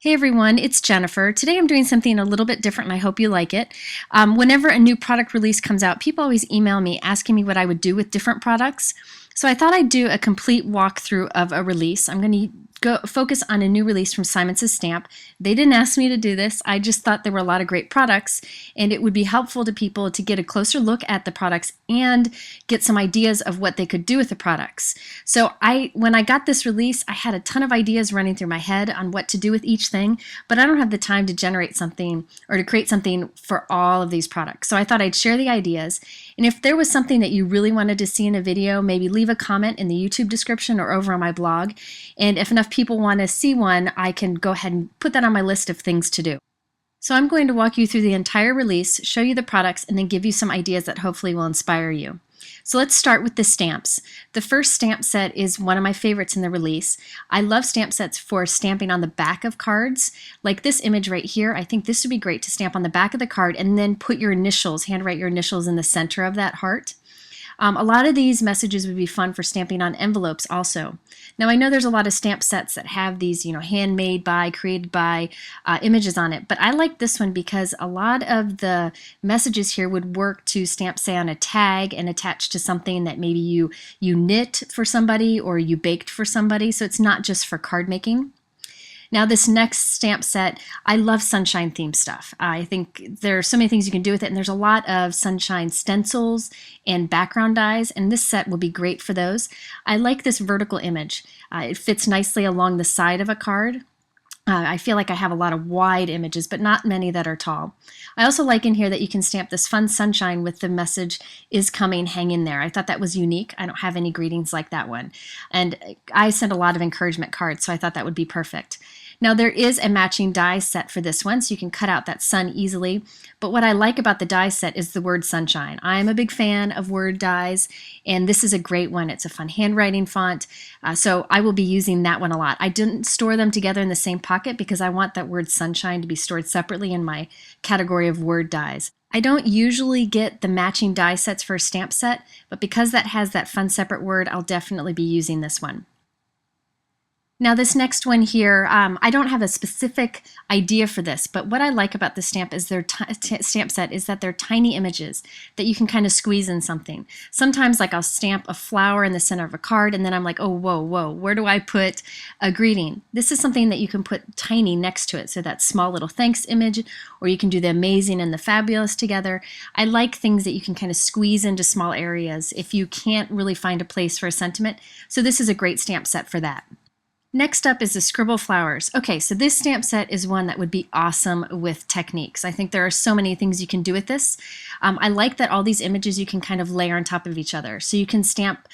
Hey everyone, it's Jennifer. Today I'm doing something a little bit different and I hope you like it. Whenever a new product release comes out, people always email me asking me what I would do with different products. So I thought I'd do a complete walkthrough of a release. I'm going to go focus on a new release from Simon Says Stamp. They didn't ask me to do this. I just thought there were a lot of great products and it would be helpful to people to get a closer look at the products and get some ideas of what they could do with the products. So when I got this release, I had a ton of ideas running through my head on what to do with each thing, but I don't have the time to generate something or to create something for all of these products. So I thought I'd share the ideas. And if there was something that you really wanted to see in a video, maybe leave a comment in the YouTube description or over on my blog. And if enough people want to see one, I can go ahead and put that on my list of things to do. So I'm going to walk you through the entire release, show you the products, and then give you some ideas that hopefully will inspire you. So let's start with the stamps. The first stamp set is one of my favorites in the release. I love stamp sets for stamping on the back of cards. Like this image right here, I think this would be great to stamp on the back of the card and then put your initials, handwrite your initials in the center of that heart. A lot of these messages would be fun for stamping on envelopes also. Now I know there's a lot of stamp sets that have these, handmade by, created by images on it, but I like this one because a lot of the messages here would work to stamp, say, on a tag and attach to something that maybe you knit for somebody or you baked for somebody, so it's not just for card making. Now this next stamp set, I love sunshine themed stuff. I think there are so many things you can do with it, and there's a lot of sunshine stencils and background dies, and this set will be great for those. I like this vertical image. It fits nicely along the side of a card. I feel like I have a lot of wide images, but not many that are tall. I also like in here that you can stamp this fun sunshine with the message "is coming, hang in there." I thought that was unique. I don't have any greetings like that one. And I send a lot of encouragement cards, so I thought that would be perfect. Now there is a matching die set for this one, so you can cut out that sun easily. But what I like about the die set is the word sunshine. I'm a big fan of word dies, and this is a great one. It's a fun handwriting font, so I will be using that one a lot. I didn't store them together in the same pocket because I want that word sunshine to be stored separately in my category of word dies. I don't usually get the matching die sets for a stamp set, but because that has that fun separate word, I'll definitely be using this one. Now this next one here, I don't have a specific idea for this, but what I like about this stamp is stamp set is that they're tiny images that you can kind of squeeze in something. Sometimes like I'll stamp a flower in the center of a card and then I'm like, oh, whoa, where do I put a greeting? This is something that you can put tiny next to it, so that small little thanks image, or you can do the amazing and the fabulous together. I like things that you can kind of squeeze into small areas if you can't really find a place for a sentiment, so this is a great stamp set for that. Next up is the scribble flowers. Okay, so this stamp set is one that would be awesome with techniques. I think there are so many things you can do with this. I like that all these images you can kind of layer on top of each other. So you can stamp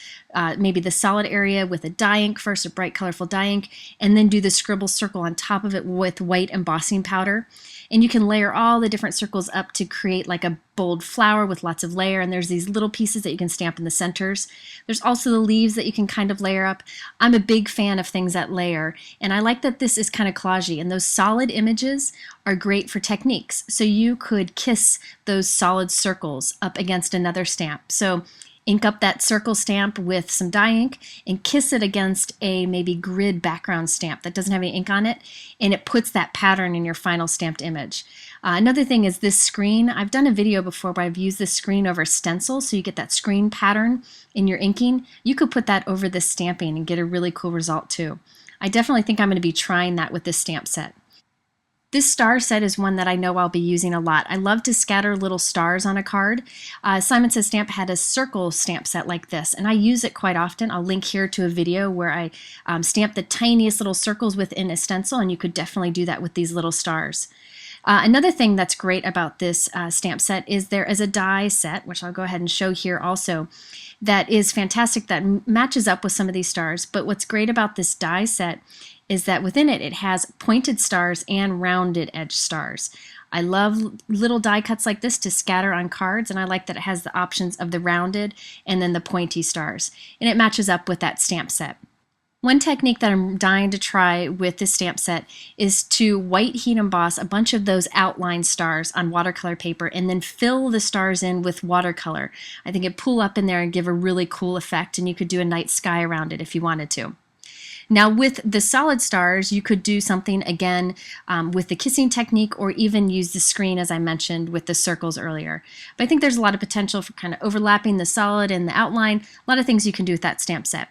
maybe the solid area with a dye ink first, a bright colorful dye ink, and then do the scribble circle on top of it with white embossing powder. And you can layer all the different circles up to create like a bold flower with lots of layer, and there's these little pieces that you can stamp in the centers. There's also the leaves that you can kind of layer up. I'm a big fan of things that layer, and I like that this is kind of collagey, and those solid images are great for techniques. So you could kiss those solid circles up against another stamp. So ink up that circle stamp with some dye ink and kiss it against a maybe grid background stamp that doesn't have any ink on it, and it puts that pattern in your final stamped image. Another thing is this screen. I've done a video before where I've used this screen over stencil, so you get that screen pattern in your inking. You could put that over this stamping and get a really cool result too. I definitely think I'm going to be trying that with this stamp set. This star set is one that I know I'll be using a lot. I love to scatter little stars on a card. Simon Says Stamp had a circle stamp set like this, and I use it quite often. I'll link here to a video where I stamp the tiniest little circles within a stencil, and you could definitely do that with these little stars. Another thing that's great about this stamp set is there is a die set, which I'll go ahead and show here also, that is fantastic, that matches up with some of these stars. But what's great about this die set is that within it, it has pointed stars and rounded edge stars. I love little die cuts like this to scatter on cards, and I like that it has the options of the rounded and then the pointy stars. And it matches up with that stamp set. One technique that I'm dying to try with this stamp set is to white heat emboss a bunch of those outline stars on watercolor paper and then fill the stars in with watercolor. I think it'd pull up in there and give a really cool effect, and you could do a night sky around it if you wanted to. Now with the solid stars, you could do something again with the kissing technique, or even use the screen as I mentioned with the circles earlier. But I think there's a lot of potential for kind of overlapping the solid and the outline. A lot of things you can do with that stamp set.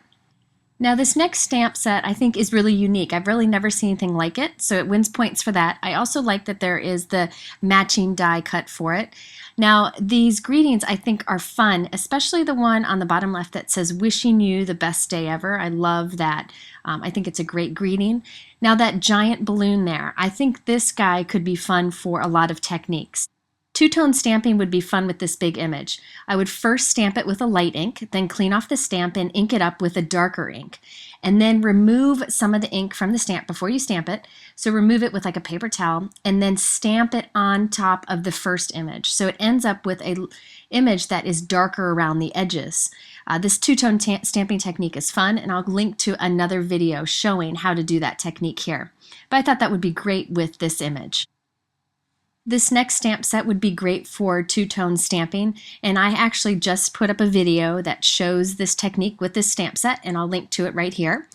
Now this next stamp set I think is really unique. I've really never seen anything like it, so it wins points for that. I also like that there is the matching die cut for it. Now these greetings I think are fun, especially the one on the bottom left that says wishing you the best day ever. I love that. I think it's a great greeting. Now that giant balloon there, I think this guy could be fun for a lot of techniques. Two-tone stamping would be fun with this big image. I would first stamp it with a light ink, then clean off the stamp and ink it up with a darker ink. And then remove some of the ink from the stamp before you stamp it. So remove it with like a paper towel and then stamp it on top of the first image. So it ends up with an image that is darker around the edges. This two-tone stamping technique is fun, and I'll link to another video showing how to do that technique here. But I thought that would be great with this image. This next stamp set would be great for two-tone stamping, and I actually just put up a video that shows this technique with this stamp set, and I'll link to it right here.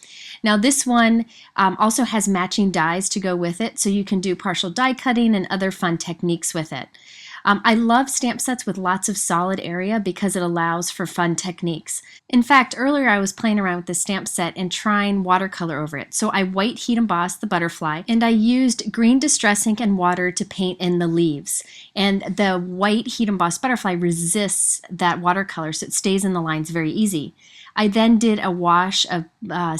Now this one also has matching dies to go with it, so you can do partial die cutting and other fun techniques with it. I love stamp sets with lots of solid area because it allows for fun techniques. In fact, earlier I was playing around with the stamp set and trying watercolor over it. So I white heat embossed the butterfly, and I used green distress ink and water to paint in the leaves. And the white heat embossed butterfly resists that watercolor, so it stays in the lines very easy. I then did a wash of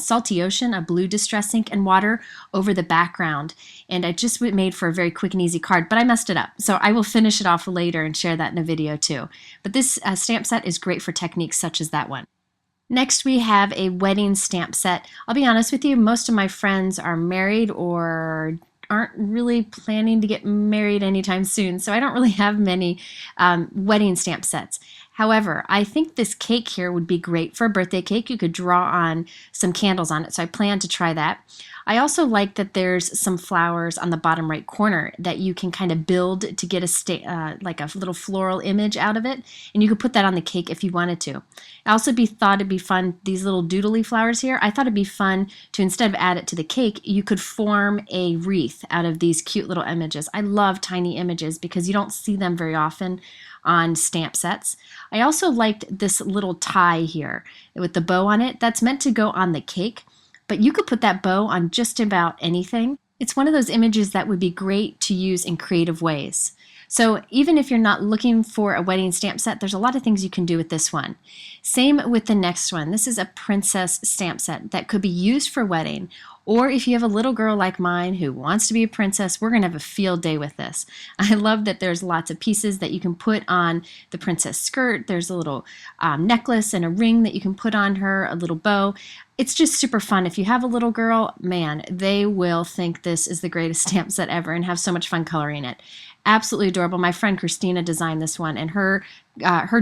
Salty Ocean, a blue distress ink, and water over the background. And it just made for a very quick and easy card, but I messed it up. So I will finish it off later and share that in a video too. But this stamp set is great for techniques such as that one. Next we have a wedding stamp set. I'll be honest with you, most of my friends are married or aren't really planning to get married anytime soon, so I don't really have many wedding stamp sets. However, I think this cake here would be great for a birthday cake. You could draw on some candles on it, so I plan to try that. I also like that there's some flowers on the bottom right corner that you can kind of build to get like a little floral image out of it, and you could put that on the cake if you wanted to. I also thought it'd be fun, these little doodly flowers here, I thought it'd be fun to, instead of add it to the cake, you could form a wreath out of these cute little images. I love tiny images because you don't see them very often on stamp sets. I also liked this little tie here with the bow on it. That's meant to go on the cake, but you could put that bow on just about anything. It's one of those images that would be great to use in creative ways. So even if you're not looking for a wedding stamp set, there's a lot of things you can do with this one. Same with the next one. This is a princess stamp set that could be used for wedding, or if you have a little girl like mine who wants to be a princess, we're going to have a field day with this. I love that there's lots of pieces that you can put on the princess skirt. There's a little necklace and a ring that you can put on her, a little bow. It's just super fun. If you have a little girl, man, they will think this is the greatest stamp set ever and have so much fun coloring it. Absolutely adorable. My friend Christina designed this one, and her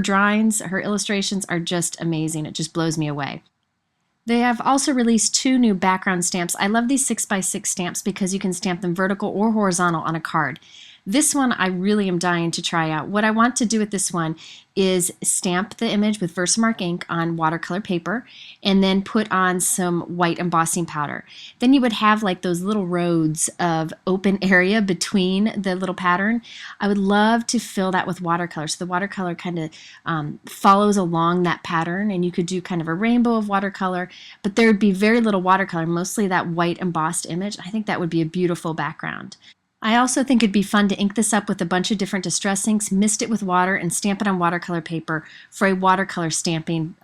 drawings, her illustrations are just amazing. It just blows me away. They have also released 2 new background stamps. I love these 6x6 stamps because you can stamp them vertical or horizontal on a card. This one I really am dying to try out. What I want to do with this one is stamp the image with Versamark ink on watercolor paper and then put on some white embossing powder. Then you would have like those little roads of open area between the little pattern. I would love to fill that with watercolor. So the watercolor kind of follows along that pattern, and you could do kind of a rainbow of watercolor, but there would be very little watercolor, mostly that white embossed image. I think that would be a beautiful background. I also think it'd be fun to ink this up with a bunch of different distress inks, mist it with water, and stamp it on watercolor paper for a watercolor stamping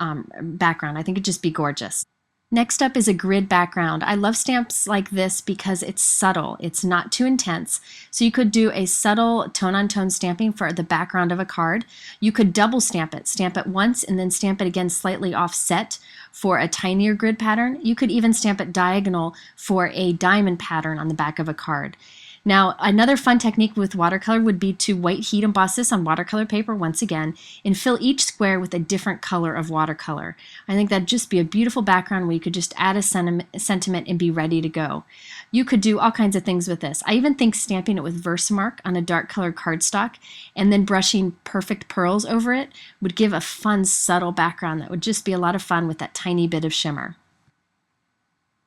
background. I think it'd just be gorgeous. Next up is a grid background. I love stamps like this because it's subtle. It's not too intense. So you could do a subtle tone-on-tone stamping for the background of a card. You could double stamp it once and then stamp it again slightly offset for a tinier grid pattern. You could even stamp it diagonal for a diamond pattern on the back of a card. Now, another fun technique with watercolor would be to white heat emboss this on watercolor paper once again and fill each square with a different color of watercolor. I think that'd just be a beautiful background where you could just add a sentiment and be ready to go. You could do all kinds of things with this. I even think stamping it with Versamark on a dark colored cardstock and then brushing perfect pearls over it would give a fun, subtle background that would just be a lot of fun with that tiny bit of shimmer.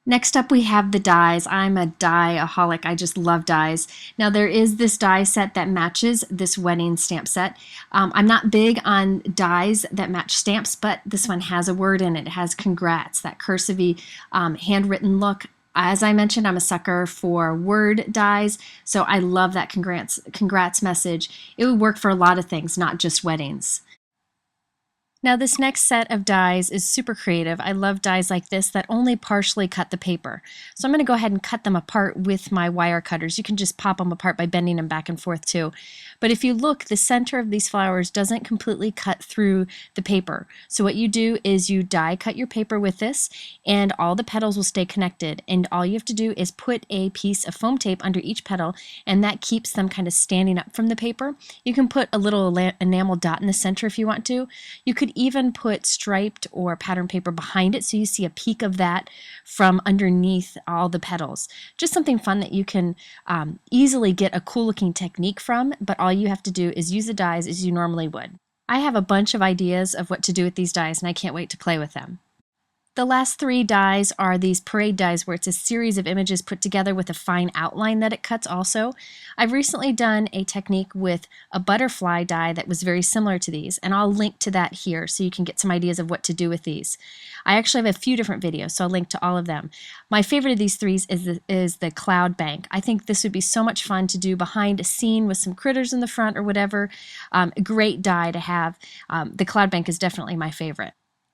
Next up, we have the dies. I'm a die-aholic. I just love dies. Now, there is this die set that matches this wedding stamp set. I'm not big on dies that match stamps, but this one has a word in it. It has congrats, that cursive-y handwritten look. As I mentioned, I'm a sucker for word dies, so I love that congrats message. It would work for a lot of things, not just weddings. Now this next set of dies is super creative. I love dies like this that only partially cut the paper. So I'm going to go ahead and cut them apart with my wire cutters. You can just pop them apart by bending them back and forth too. But if you look, the center of these flowers doesn't completely cut through the paper. So what you do is you die cut your paper with this, and all the petals will stay connected. And all you have to do is put a piece of foam tape under each petal, and that keeps them kind of standing up from the paper. You can put a little enamel dot in the center if you want to. You could even put striped or pattern paper behind it so you see a peek of that from underneath all the petals. Just something fun that you can easily get a cool looking technique from, but all you have to do is use the dies as you normally would. I have a bunch of ideas of what to do with these dies, and I can't wait to play with them. The last three dies are these parade dies where it's a series of images put together with a fine outline that it cuts also. I've recently done a technique with a butterfly die that was very similar to these, and I'll link to that here so you can get some ideas of what to do with these. I actually have a few different videos, so I'll link to all of them. My favorite of these three is the cloud bank. I think this would be so much fun to do behind a scene with some critters in the front or whatever. A great die to have. The cloud bank is definitely my favorite.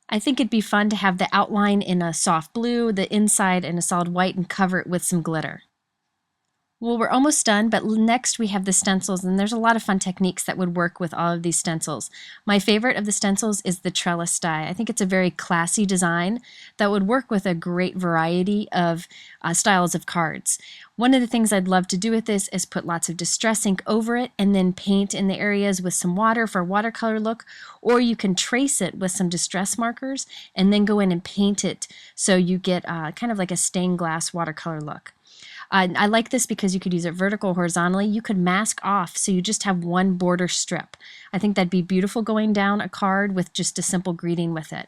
I think it'd be fun to have the outline in a soft blue, the inside in a solid white, and cover it with some glitter. Well, we're almost done, but next we have the stencils, and there's a lot of fun techniques that would work with all of these stencils. My favorite of the stencils is the trellis die. I think it's a very classy design that would work with a great variety of styles of cards. One of the things I'd love to do with this is put lots of distress ink over it and then paint in the areas with some water for a watercolor look, or you can trace it with some distress markers and then go in and paint it so you get kind of like a stained glass watercolor look. I like this because you could use it vertical or horizontally. You could mask off so you just have one border strip. I think that'd be beautiful going down a card with just a simple greeting with it.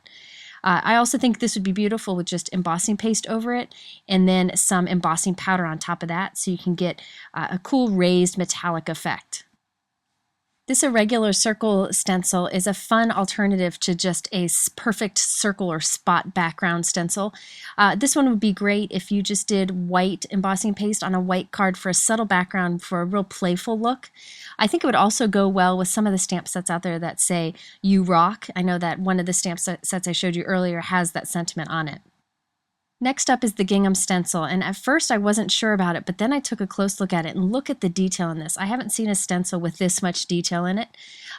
I also think this would be beautiful with just embossing paste over it and then some embossing powder on top of that so you can get a cool raised metallic effect. This irregular circle stencil is a fun alternative to just a perfect circle or spot background stencil. This one would be great if you just did white embossing paste on a white card for a subtle background for a real playful look. I think it would also go well with some of the stamp sets out there that say, "You rock." I know that one of the stamp sets I showed you earlier has that sentiment on it. Next up is the gingham stencil, and at first I wasn't sure about it, but then I took a close look at it and look at the detail in this. I haven't seen a stencil with this much detail in it.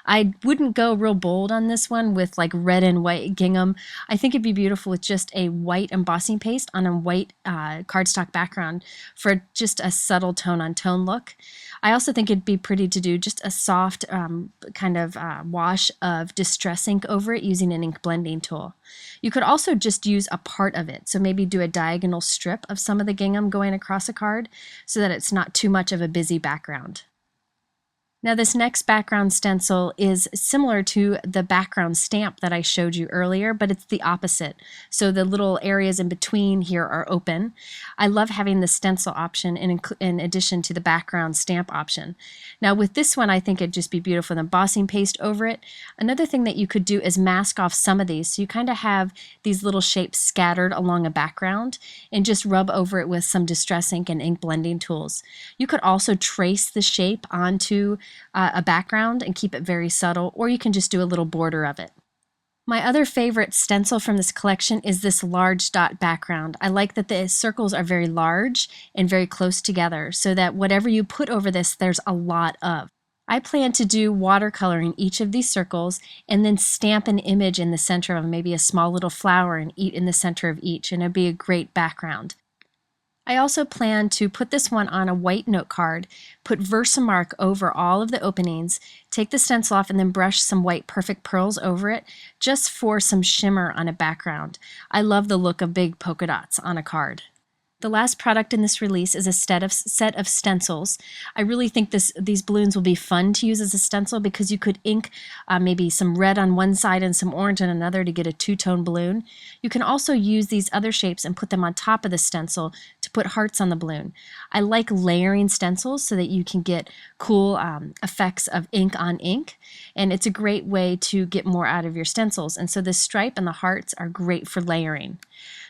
I wouldn't go real bold on this one with like red and white gingham. I think it'd be beautiful with just a white embossing paste on a white cardstock background for just a subtle tone-on-tone look. I also think it'd be pretty to do just a soft kind of wash of distress ink over it using an ink blending tool. You could also just use a part of it, so maybe do a diagonal strip of some of the gingham going across a card so that it's not too much of a busy background. Now this next background stencil is similar to the background stamp that I showed you earlier, but it's the opposite. So the little areas in between here are open. I love having the stencil option in addition to the background stamp option. Now with this one, I think it'd just be beautiful with embossing paste over it. Another thing that you could do is mask off some of these. So you kind of have these little shapes scattered along a background and just rub over it with some distress ink and ink blending tools. You could also trace the shape onto a background and keep it very subtle, or you can just do a little border of it. My other favorite stencil from this collection is this large dot background. I like that the circles are very large and very close together so that whatever you put over this, there's a lot of. I plan to do watercoloring each of these circles and then stamp an image in the center of them, maybe a small little flower and eat in the center of each, and it'd be a great background. I also plan to put this one on a white note card, put Versamark over all of the openings, take the stencil off, and then brush some white perfect pearls over it just for some shimmer on a background. I love the look of big polka dots on a card. The last product in this release is a set of stencils. I really think these balloons will be fun to use as a stencil because you could ink maybe some red on one side and some orange on another to get a two-tone balloon. You can also use these other shapes and put them on top of the stencil to put hearts on the balloon. I like layering stencils so that you can get cool effects of ink on ink, and it's a great way to get more out of your stencils. And so the stripe and the hearts are great for layering.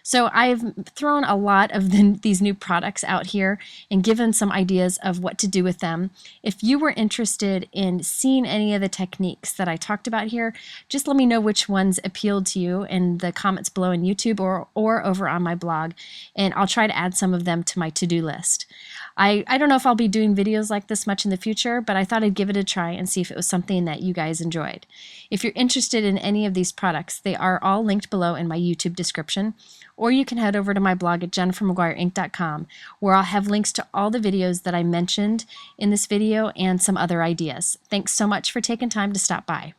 So I've thrown a lot of these new products out here and given some ideas of what to do with them. If you were interested in seeing any of the techniques that I talked about here, just let me know which ones appealed to you in the comments below in YouTube or over on my blog, and I'll try to add some of them to my to-do list. I don't know if I'll be doing videos like this much in the future, but I thought I'd give it a try and see if it was something that you guys enjoyed. If you're interested in any of these products, they are all linked below in my YouTube description, or you can head over to my blog at jennifermcguireinc.com, where I'll have links to all the videos that I mentioned in this video and some other ideas. Thanks so much for taking time to stop by.